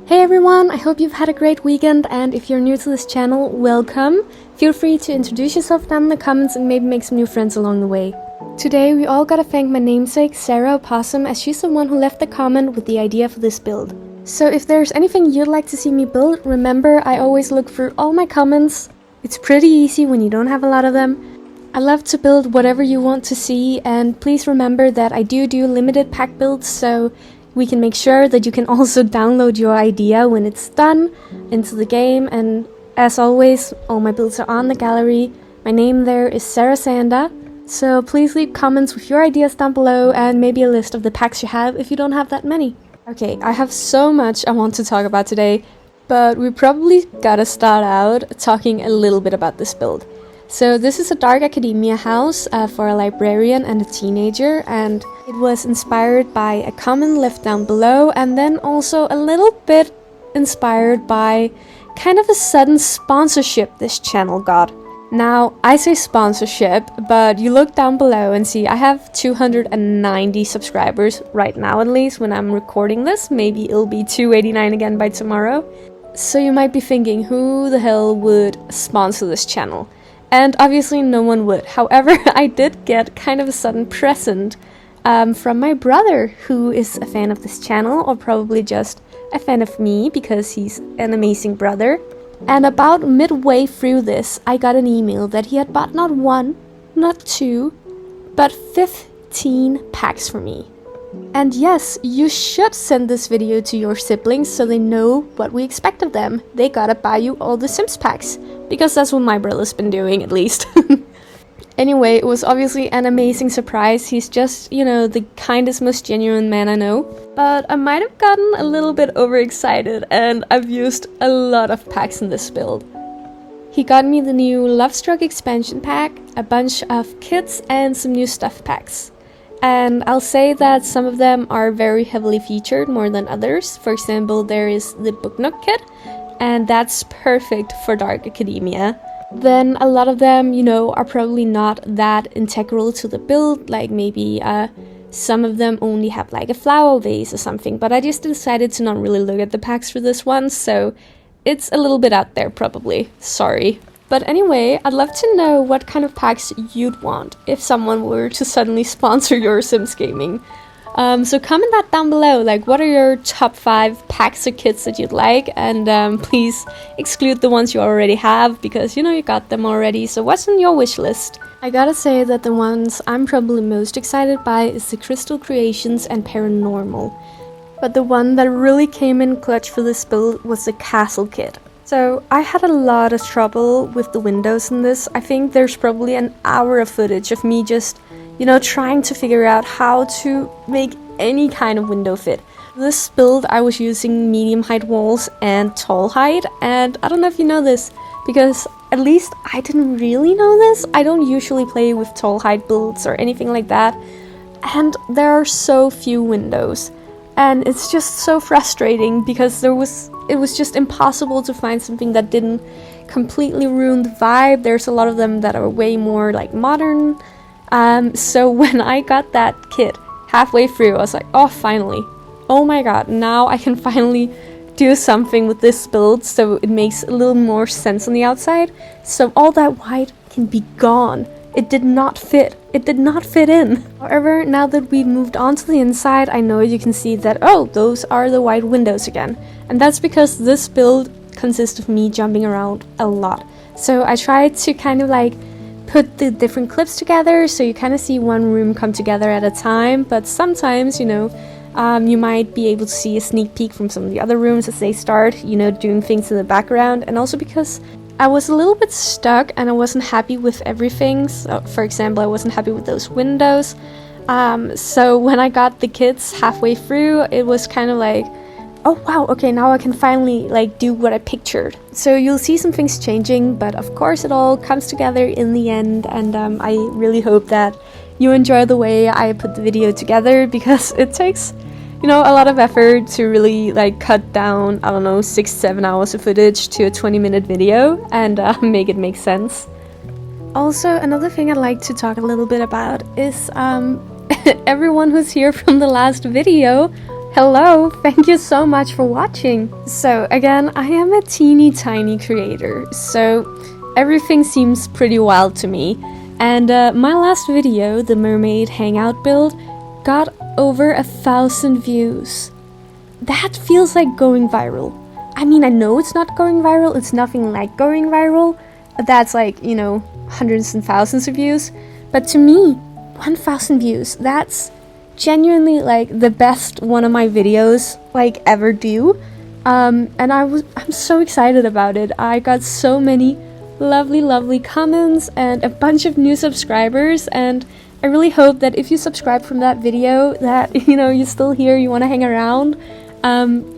Hey everyone, I hope you've had a great weekend, and if you're new to this channel, welcome. Feel free to introduce yourself down in the comments and maybe make some new friends along the way. Today we all gotta thank my namesake Sarah Opossum, as she's the one who left the comment with the idea for this build. So if there's anything you'd like to see me build, remember I always look through all my comments. It's pretty easy when you don't have a lot of them. I love to build whatever you want to see, and please remember that I do limited pack builds, so we can make sure that you can also download your idea when it's done into the game. And as always, all my builds are on the gallery. My name there is sarahsanda, so please leave comments with your ideas down below and maybe a list of the packs you have if you don't have that many. Okay, I have so much I want to talk about today, but we probably gotta start out talking a little bit about this build. So this is a dark academia house for a librarian and a teenager, and it was inspired by a comment left down below, and then also a little bit inspired by kind of a sudden sponsorship this channel got. Now, I say sponsorship, but you look down below and see I have 290 subscribers right now, at least when I'm recording this. Maybe it'll be 289 again by tomorrow. So you might be thinking, who the hell would sponsor this channel? And obviously no one would. However, I did get kind of a sudden present from my brother, who is a fan of this channel, or probably just a fan of me because he's an amazing brother. And about midway through this, I got an email that he had bought not one, not two, but 15 packs for me. And yes, you should send this video to your siblings so they know what we expect of them. They gotta buy you all the Sims packs, because that's what my brother's been doing, at least. Anyway, it was obviously an amazing surprise. He's just, you know, the kindest, most genuine man I know. But I might have gotten a little bit overexcited, and I've used a lot of packs in this build. He got me the new Lovestruck expansion pack, a bunch of kits, and some new stuff packs. And I'll say that some of them are very heavily featured more than others. For example, there is the Book Nook kit, and that's perfect for Dark Academia. Then a lot of them, you know, are probably not that integral to the build, like maybe some of them only have like a flower vase or something, but I just decided to not really look at the packs for this one, so it's a little bit out there probably, sorry. But anyway, I'd love to know what kind of packs you'd want if someone were to suddenly sponsor your Sims gaming. So comment that down below, like what are your top 5 packs or kits that you'd like, and please exclude the ones you already have, because you know you got them already, so what's on your wish list? I gotta say that the ones I'm probably most excited by is the Crystal Creations and Paranormal. But the one that really came in clutch for this build was the Castle kit. So I had a lot of trouble with the windows in this. I think there's probably an hour of footage of me just, you know, trying to figure out how to make any kind of window fit. This build I was using medium height walls and tall height, and I don't know if you know this, because at least I didn't really know this. I don't usually play with tall height builds or anything like that, and there are so few windows. And it's just so frustrating because it was just impossible to find something that didn't completely ruin the vibe. There's a lot of them that are way more like modern. So when I got that kit halfway through, I was like, oh, finally. Oh my god, now I can finally do something with this build so it makes a little more sense on the outside. So all that white can be gone. It did not fit. It did not fit in. However, now that we've moved on to the inside, I know you can see that, oh, those are the white windows again. And that's because this build consists of me jumping around a lot. So I tried to kind of like put the different clips together so you kind of see one room come together at a time. But sometimes, you know, you might be able to see a sneak peek from some of the other rooms as they start, you know, doing things in the background. And also because I was a little bit stuck and I wasn't happy with everything. So, for example, I wasn't happy with those windows. So when I got the kits halfway through, it was kind of like, oh wow, okay, now I can finally like do what I pictured. So you'll see some things changing, but of course it all comes together in the end, and I really hope that you enjoy the way I put the video together, because it takes, you know, a lot of effort to really like cut down, I don't know, 6-7 hours of footage to a 20-minute video and make it make sense. Also, another thing I'd like to talk a little bit about is everyone who's here from the last video Hello, thank you so much for watching. So again, I am a teeny tiny creator, so everything seems pretty wild to me. And my last video, the mermaid hangout build, got over 1,000 views. That feels like going viral. I mean, I know it's not going viral, it's nothing like going viral. That's like, you know, hundreds and thousands of views. But to me, 1,000 views, that's genuinely like the best one of my videos like ever do. And I'm so excited about it. I got so many lovely comments and a bunch of new subscribers, and I really hope that if you subscribe from that video that, you know, you're still here, you want to hang around,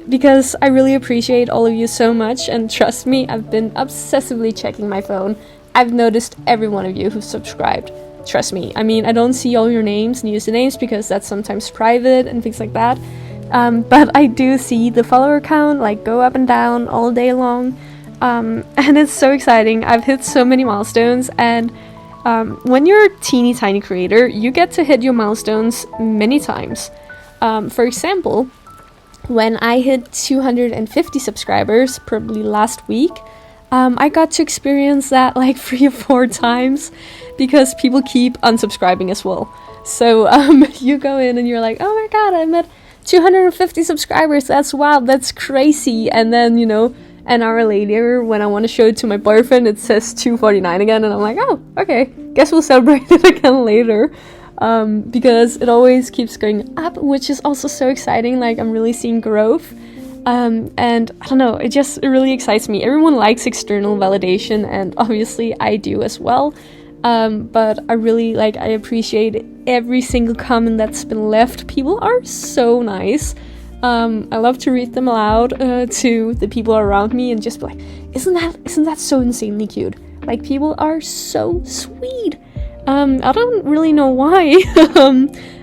because I really appreciate all of you so much. And trust me, I've been obsessively checking my phone. I've noticed every one of you who subscribed. Trust me. I mean, I don't see all your names and usernames because that's sometimes private and things like that, but I do see the follower count like go up and down all day long. And it's so exciting. I've hit so many milestones, and when you're a teeny tiny creator, you get to hit your milestones many times. For example, when I hit 250 subscribers, probably last week, I got to experience that like 3 or 4 times because people keep unsubscribing as well. So you go in and you're like, oh my god, I'm at 250 subscribers, that's wild, that's crazy. And then, you know, an hour later, when I want to show it to my boyfriend, it says 249 again, and I'm like, oh, okay, guess we'll celebrate it again later. Because it always keeps going up, which is also so exciting. Like, I'm really seeing growth. And I don't know, it really excites me. Everyone likes external validation, and obviously I do as well. But I appreciate every single comment that's been left. People are so nice. I love to read them aloud to the people around me and just be like, isn't that so insanely cute? Like, people are so sweet. I don't really know why.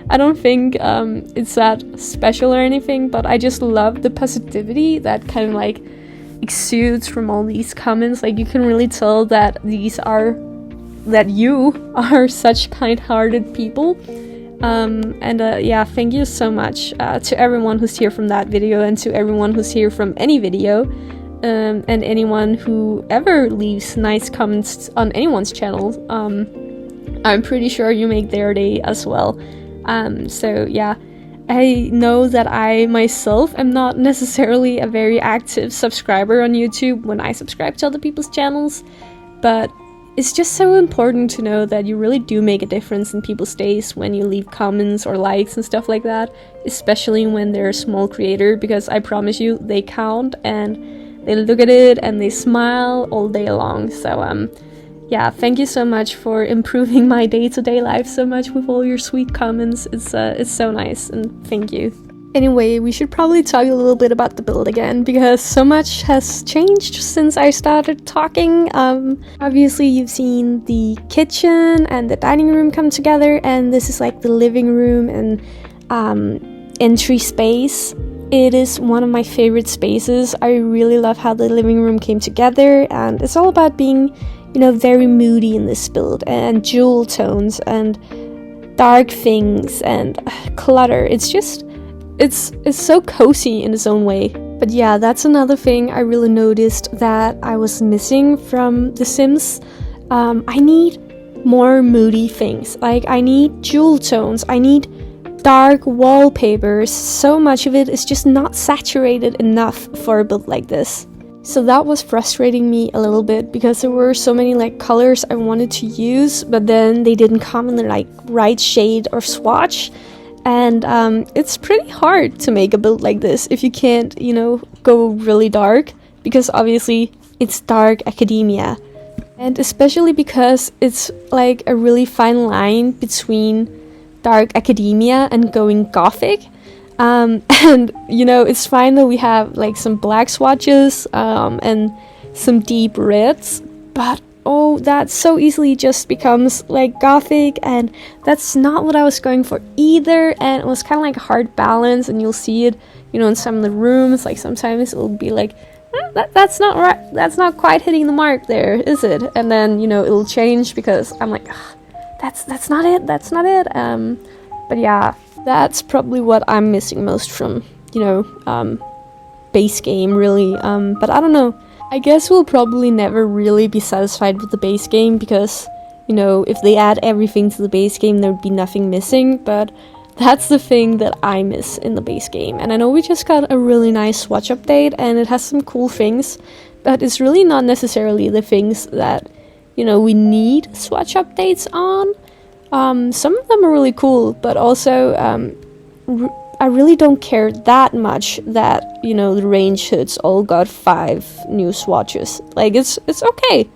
I don't think it's that special or anything, but I just love the positivity that kind of like exudes from all these comments. Like, you can really tell that you are such kind-hearted people. Yeah, thank you so much to everyone who's here from that video, and to everyone who's here from any video, and anyone who ever leaves nice comments on anyone's channel. I'm pretty sure you make their day as well. So yeah, I know that I myself am not necessarily a very active subscriber on YouTube when I subscribe to other people's channels, but it's just so important to know that you really do make a difference in people's days when you leave comments or likes and stuff like that, especially when they're a small creator, because I promise you, they count, and they look at it and they smile all day long. So yeah, thank you so much for improving my day-to-day life so much with all your sweet comments. It's so nice, and thank you. Anyway, we should probably talk a little bit about the build again, because so much has changed since I started talking. Obviously, you've seen the kitchen and the dining room come together, and this is like the living room and entry space. It is one of my favorite spaces. I really love how the living room came together, and it's all about being, you know, very moody in this build, and jewel tones and dark things and clutter. It's just, it's so cozy in its own way. But yeah, that's another thing I really noticed that I was missing from The Sims. I need more moody things. Like, I need jewel tones, I need dark wallpapers. So much of it is just not saturated enough for a build like this. So that was frustrating me a little bit, because there were so many like colors I wanted to use, but then they didn't come in the like right shade or swatch. And it's pretty hard to make a build like this if you can't, you know, go really dark, because obviously it's dark academia. And especially because it's like a really fine line between dark academia and going gothic. And you know, it's fine that we have like some black swatches and some deep reds, but oh, that so easily just becomes like gothic, and that's not what I was going for either. And it was kind of like a hard balance, and you'll see it, you know, in some of the rooms. Like, sometimes it'll be like, that's not right, that's not quite hitting the mark there, is it? And then, you know, it'll change because I'm like, that's not it. But yeah, that's probably what I'm missing most from base game really. But I don't know. I guess we'll probably never really be satisfied with the base game because, if they add everything to the base game, there would be nothing missing. But that's the thing that I miss in the base game. And I know we just got a really nice Swatch update and it has some cool things, but it's really not necessarily the things that, we need Swatch updates on. Some of them are really cool, but also I really don't care that much that, the range hoods all got 5 new swatches. Like, it's okay.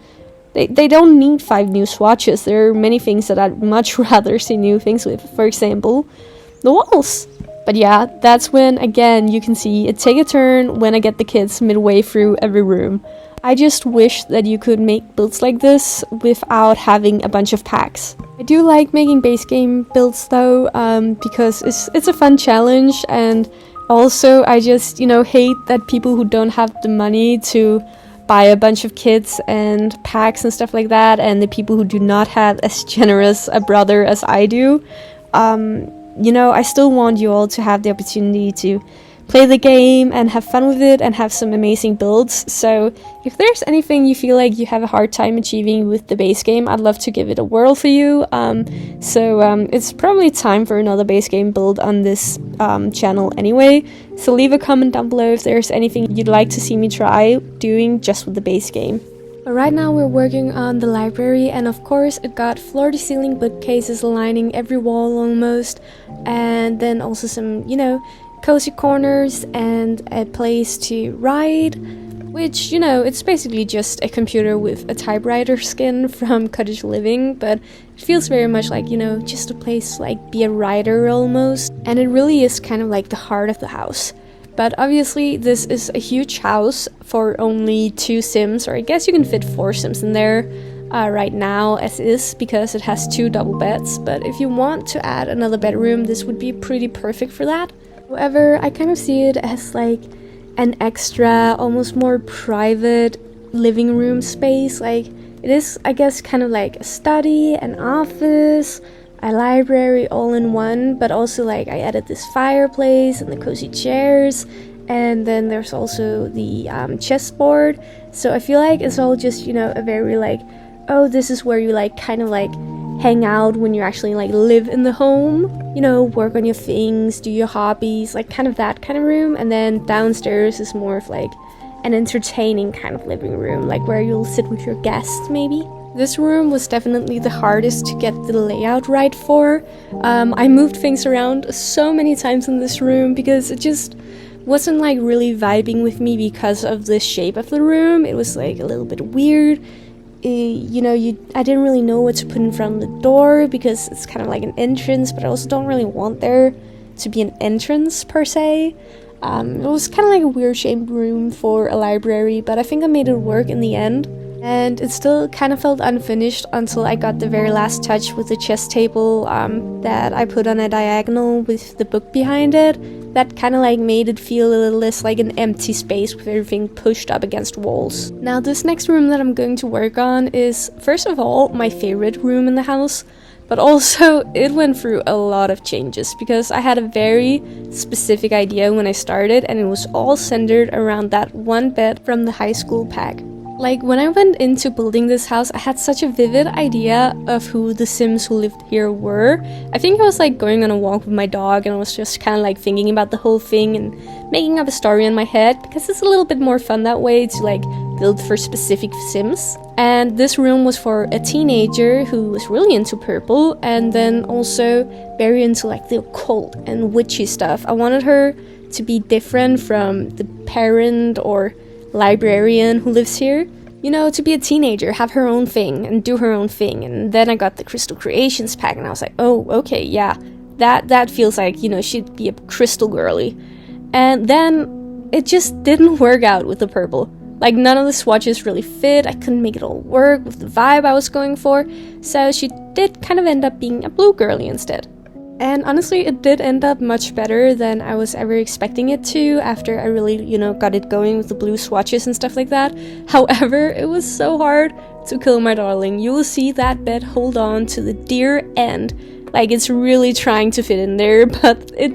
They don't need 5 new swatches. There are many things that I'd much rather see new things with. For example, the walls. But yeah, that's when, again, you can see it take a turn when I get the kids midway through every room. I just wish that you could make builds like this without having a bunch of packs. I do like making base game builds though, because it's a fun challenge, and also I just, hate that people who don't have the money to buy a bunch of kits and packs and stuff like that, and the people who do not have as generous a brother as I do, I still want you all to have the opportunity to play the game and have fun with it and have some amazing builds. So if there's anything you feel like you have a hard time achieving with the base game, I'd love to give it a whirl for you. It's probably time for another base game build on this channel anyway. So leave a comment down below if there's anything you'd like to see me try doing just with the base game. But right now we're working on the library, and of course it got floor-to-ceiling bookcases lining every wall almost, and then also some, cozy corners and a place to write, which, it's basically just a computer with a typewriter skin from Cottage Living, but it feels very much like, just a place to, be a writer almost, and it really is kind of like the heart of the house. But obviously this is a huge house for only 2 Sims, or I guess you can fit 4 Sims in there right now as is, because it has 2 double beds, but if you want to add another bedroom, this would be pretty perfect for that. However, I kind of see it as an extra, almost more private living room space. It is, I guess, kind of like a study, an office, a library all in one, but also I added this fireplace and the cozy chairs, and then there's also the chessboard. So I feel like it's all just, a very this is where you hang out when you actually live in the home, work on your things, do your hobbies, kind of that kind of room. And then downstairs is more of an entertaining kind of living room, where you'll sit with your guests maybe. This room was definitely the hardest to get the layout right for. I moved things around so many times in this room because it just wasn't really vibing with me because of the shape of the room. It was a little bit weird. I didn't really know what to put in front of the door because it's kind of like an entrance, but I also don't really want there to be an entrance per se. It was kind of like a weird shaped room for a library, but I think I made it work in the end. And it still kind of felt unfinished until I got the very last touch with the chess table that I put on a diagonal with the book behind it. That kind of made it feel a little less like an empty space with everything pushed up against walls. Now this next room that I'm going to work on is, first of all, my favorite room in the house, but also it went through a lot of changes because I had a very specific idea when I started, and it was all centered around that one bed from the high school pack. When I went into building this house, I had such a vivid idea of who the Sims who lived here were. I think I was going on a walk with my dog, and I was just kind of thinking about the whole thing and making up a story in my head, because it's a little bit more fun that way to build for specific Sims. And this room was for a teenager who was really into purple, and then also very into the occult and witchy stuff. I wanted her to be different from the parent or librarian who lives here, to be a teenager, have her own thing and do her own thing. And then I got the Crystal Creations pack, and I was like, oh, okay, yeah, that feels like, she'd be a crystal girly. And then it just didn't work out with the purple. None of the swatches really fit. I couldn't make it all work with the vibe I was going for, so she did kind of end up being a blue girly instead. And honestly, it did end up much better than I was ever expecting it to after I really, got it going with the blue swatches and stuff like that. However, it was so hard to kill my darling. You will see that bed hold on to the dear end. Like, it's really trying to fit in there, but it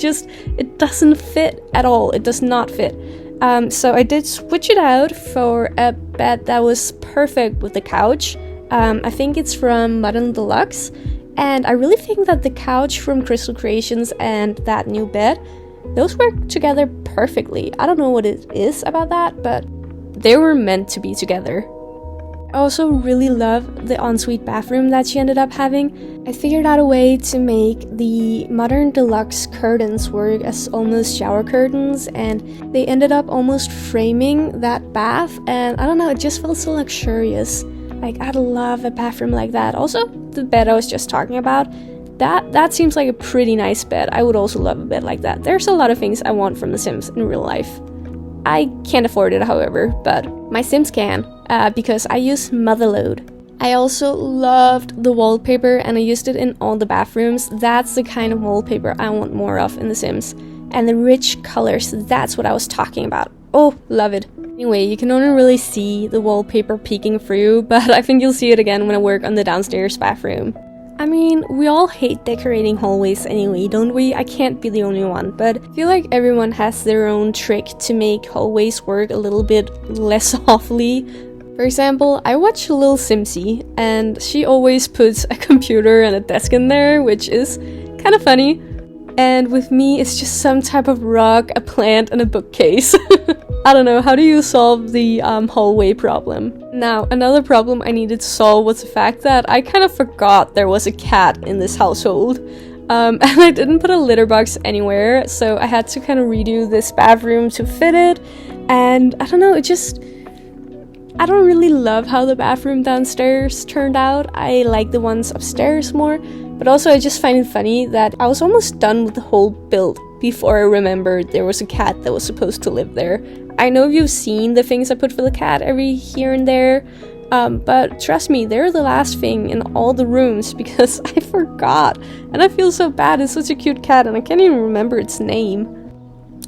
doesn't fit at all. It does not fit. So I did switch it out for a bed that was perfect with the couch. I think it's from Modern Deluxe, and I really think that the couch from Crystal Creations and that new bed, those work together perfectly. I don't know what it is about that, but they were meant to be together. I also really love the ensuite bathroom that she ended up having. I figured out a way to make the Modern Deluxe curtains work as almost shower curtains, and they ended up almost framing that bath, and I don't know, it just felt so luxurious. Like, I'd love a bathroom like that. Also, the bed I was just talking about, that seems like a pretty nice bed. I would also love a bed like that. There's a lot of things I want from The Sims in real life. I can't afford it, however, but my Sims can, because I use Motherload. I also loved the wallpaper, and I used it in all the bathrooms. That's the kind of wallpaper I want more of in The Sims. And the rich colors, that's what I was talking about. Oh, love it. Anyway, you can only really see the wallpaper peeking through, but I think you'll see it again when I work on the downstairs bathroom. I mean, we all hate decorating hallways anyway, don't we? I can't be the only one, but I feel like everyone has their own trick to make hallways work a little bit less awfully. For example, I watch Lil Simsy, and she always puts a computer and a desk in there, which is kind of funny. And with me, it's just some type of rock, a plant, and a bookcase. I don't know, how do you solve the hallway problem? Now, another problem I needed to solve was the fact that I kind of forgot there was a cat in this household. And I didn't put a litter box anywhere, so I had to kind of redo this bathroom to fit it. And I don't know, I don't really love how the bathroom downstairs turned out. I like the ones upstairs more. But also, I just find it funny that I was almost done with the whole build before I remembered there was a cat that was supposed to live there. I know you've seen the things I put for the cat every here and there, but trust me, they're the last thing in all the rooms because I forgot. And I feel so bad. It's such a cute cat and I can't even remember its name.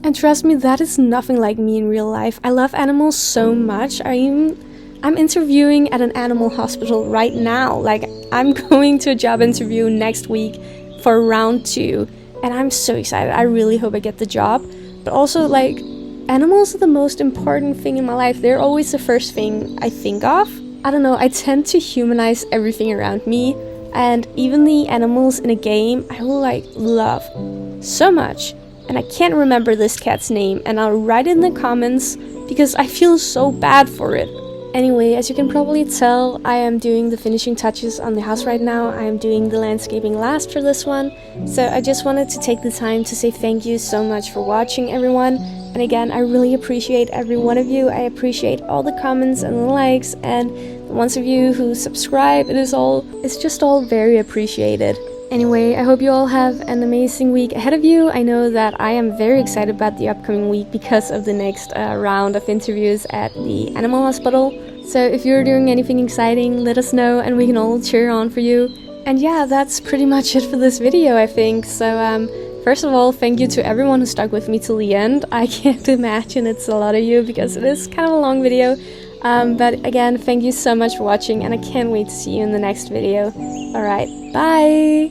And trust me, that is nothing like me in real life. I love animals so much. I'm interviewing at an animal hospital right now. Like, I'm going to a job interview next week for round 2, and I'm so excited. I really hope I get the job. But also, like, animals are the most important thing in my life. They're always the first thing I think of. I don't know, I tend to humanize everything around me, and even the animals in a game I will like love so much. And I can't remember this cat's name, and I'll write it in the comments because I feel so bad for it. Anyway, as you can probably tell, I am doing the finishing touches on the house right now. I am doing the landscaping last for this one. So I just wanted to take the time to say thank you so much for watching, everyone. And again, I really appreciate every one of you. I appreciate all the comments and the likes and the ones of you who subscribe. It's just all very appreciated. Anyway, I hope you all have an amazing week ahead of you. I know that I am very excited about the upcoming week because of the next round of interviews at the animal hospital. So if you're doing anything exciting, let us know and we can all cheer on for you. And yeah, that's pretty much it for this video, I think. So first of all, thank you to everyone who stuck with me till the end. I can't imagine it's a lot of you because it is kind of a long video. But again, thank you so much for watching and I can't wait to see you in the next video. Alright, bye!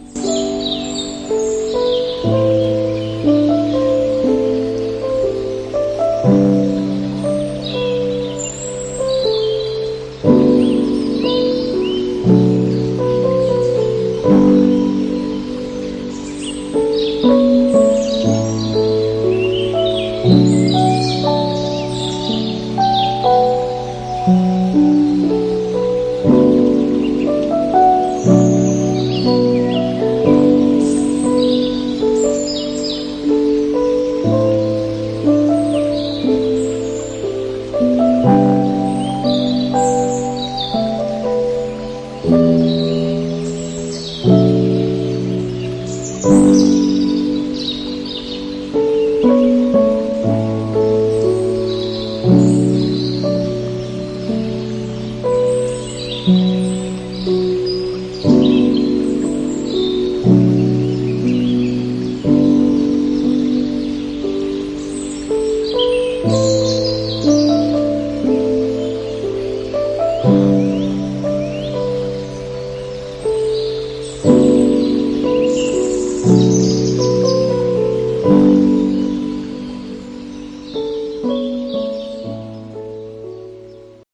bye.